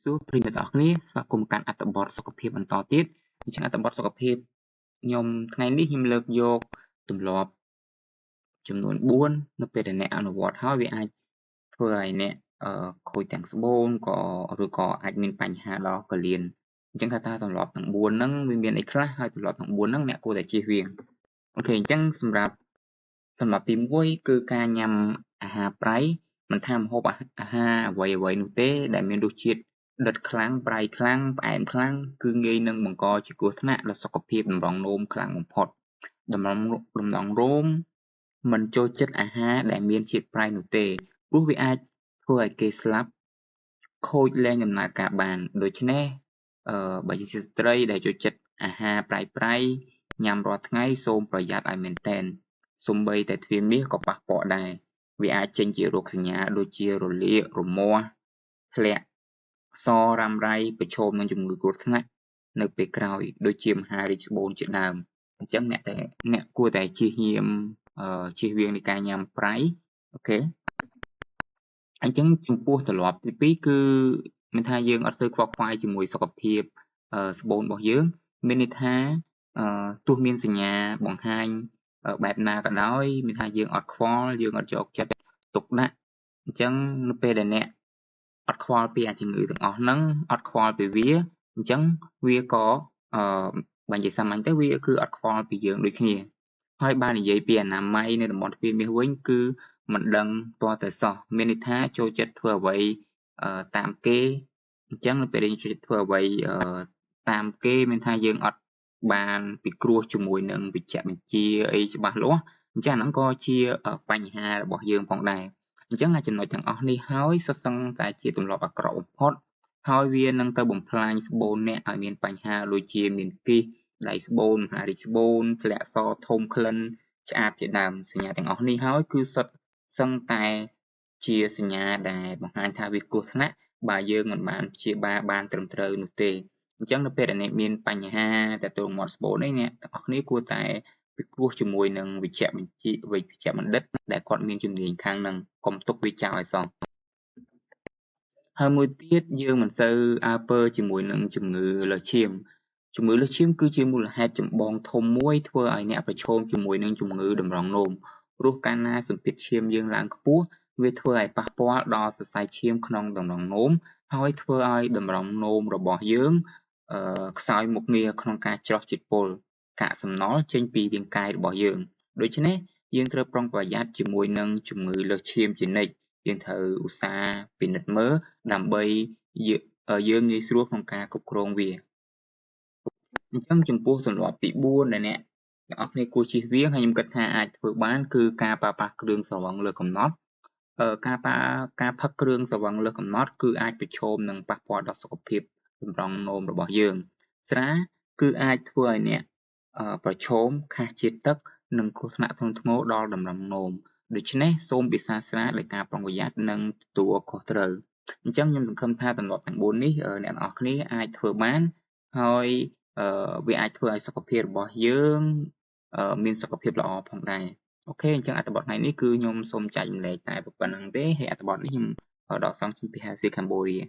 សួរប្រិយមិត្តទាំងអស់គ្នាស្វាគមន៍កាន់អត្ថបទសុខភាពបន្តទៀតអញ្ចឹងអត្ថបទសុខភាពខ្ញុំថ្ងៃនេះខ្ញុំលើកយកទម្លាប់ចំនួន4នៅពេលដែលអ្នកអនុវត្តហើយវាអាចធ្វើឲ្យអ្នកខូចទាំងស្បូនឬក៏អាចមានបញ្ហាដល់កលៀនអញ្ចឹងថាតើទម្លាប់ទាំង4ហ្នឹងវាមានអីខ្លះហើយទម្លាប់ទាំង4ហ្នឹងអ្នកគួរតែជៀសវាងអូខេអញ្ចឹងសម្រាប់ទម្លាប់ទី1គឺការញ៉ាំអាហារប្រៃមិនថាម្ហូបអាហារអ្វីៗនោះទេដែលមានរសជាតិដិតខ្លាំងប្រៃខ្លាំងផ្អែមខ្លាំងគឺងាយនឹងបង្កជាគ្រោះថ្នាក់ដល់សុខភាពតម្រងនោមខ្លាំងបំផុតតម្រងនោមមិនចូលចិត្តអាហារដែលមានជាតិប្រៃនោះទេព្រោះវាអាចធ្វើឲ្យគេស្លាប់ខូចលែងដំណើរការបានដូច្នេះបើជាស្ត្រីដែលចូលចិត្តអាហារប្រៃញ៉ាំរាល់ថ្ងៃសូមប្រយ័ត្នឲ្យមែនទែនសូម្បីតែទ្វារមាសក៏ប៉ះពាល់ដែរវាអាចចេញជារោគសញ្ញាដូចជារលាករមាស់ធ្លាក់សរ៉ាំរ៉ៃប្រឈមនឹងជំងឺគ្រោះថ្នាក់នៅពេលក្រោយដូចជាមហារីកស្បូនជាដើមអញ្ចឹងអ្នកគួរតែជៀសវាងនៃការញ៉ាំប្រៃអូខេអញ្ចឹងចំពោះទម្លាប់ទី2គឺមានថាយើងអត់សូវខ្វល់ខ្វាយជាមួយសុខភាពស្បូនរបស់យើងមានន័យថាទោះមានសញ្ញាបង្ហាញបែបណាក៏ដោយមានថាយើងអត់ខ្វល់យើងអត់យកចិត្តទុកដាក់អញ្ចឹងនៅពេលដែលអ្នកអត់ខ្វល់ពីជំងឺទាំងអស់ហ្នឹងអត់ខ្វល់ពីវាអញ្ចឹងវាក៏បើនិយាយសាមញ្ញទៅវាគឺអត់ខ្វល់ពីយើងដូចគ្នាហើយបើនិយាយពីអនាម័យនៅតំបន់ទ្វារមាសវិញគឺមិនដឹងទាល់តែសោះមានន័យថាចូលចិត្តធ្វើអ្វីតាមគេអញ្ចឹងនៅពេលដែលចូលចិត្តធ្វើអ្វីតាមគេមានថាយើងអត់បានពិគ្រោះជាមួយនឹងវិជ្ជបញ្ជាអីច្បាស់លាស់អញ្ចឹងហ្នឹងក៏ជាបញ្ហារបស់យើងផងដែរអញ្ចឹងចំណុចទាំងអស់នេះហើយសុទ្ធសឹងតែជាទម្លាប់អាក្រក់បំផុតហើយវានឹងទៅបំផ្លាញស្បូនអ្នកឲ្យមានបញ្ហាដូចជាមានគិសដៃស្បូនមហារីកស្បូនធ្លាក់សធំក្លិនឆ្អាបជាដើមសញ្ញាទាំងអស់នេះហើយគឺសុទ្ធសឹងតែជាសញ្ញាដែលបង្ហាញថាវាគ្រោះថ្នាក់បើយើងមិនបានព្យាបាលបានត្រឹមត្រូវនោះទេអញ្ចឹងនៅពេលដែលអ្នកមានបញ្ហាទាក់ទងមាត់ស្បូននេះអ្នកទាំងអស់គ្នាគួរតែពិគ្រោះជាមួយនឹងវិជ្ជបណ្ឌិតដែលគាត់មានជំនាញខាងហ្នឹងកុំទុកវាចោលឲ្យសោះហើយមួយទៀតយើងមិនសូវអើពើជាមួយនឹងជំងឺលើសឈាមគឺជាមូលហេតុចម្បងធំមួយធ្វើឲ្យអ្នកប្រឈមជាមួយនឹងជំងឺតម្រងនោមព្រោះកាលណាសម្ពាធឈាមយើងឡើងខ្ពស់វាធ្វើឲ្យប៉ះពាល់ដល់សរសៃឈាមក្នុងតម្រងនោមហើយធ្វើឲ្យតម្រងនោមរបស់យើងខ្សោយមុខងារក្នុងការច្រោះជាតិពុលកាកសំណល់ចេញពីរាងកាយរបស់យើងដូច្នេះយើងត្រូវប្រុងប្រយ័ត្នជាមួយនឹងជំងឺលើសឈាមជានិច្ចយើងត្រូវឧស្សាហ៍ពិនិត្យមើលដើម្បីយើងងាយស្រួលក្នុងការគ្រប់គ្រងវាអញ្ចឹងចំពោះទម្លាប់ទី4ដែលអ្នកទាំងអស់គ្នាគួរជៀសវាងហើយខ្ញុំគិតថាអាចធ្វើបានគឺការប្រើប្រាស់គ្រឿងស្រវឹងលើកំណត់ការផឹកគ្រឿងស្រវឹងលើកំណត់គឺអាចប្រឈមនឹងប៉ះពាល់ដល់សុខភាពតម្រងនោមរបស់យើងស្រាគឺអាចធ្វើឲ្យអ្នកប្រឈមខាសជាតិទឹកនិងគ្រោះថ្នាក់ធ្ងន់ធ្ងរដល់តម្រងនោមដូច្នេះសូមពិសាស្រាដោយការប្រុងប្រយ័ត្ននិងទទួលខុសត្រូវអញ្ចឹងខ្ញុំសង្ឃឹមថាទម្លាប់ទាំង4នេះអ្នកទាំងអស់គ្នាអាចធ្វើបានហើយវាអាចធ្វើឲ្យសុខភាពរបស់យើងមានសុខភាពល្អផងដែរអូខេអញ្ចឹងអត្ថបទថ្ងៃនេះគឺខ្ញុំសូមចែករំលែកតែប៉ុណ្្នឹងទេហើយអត្ថបទនេះខ្ញុំដកស្រង់ពី Healthy Cambodia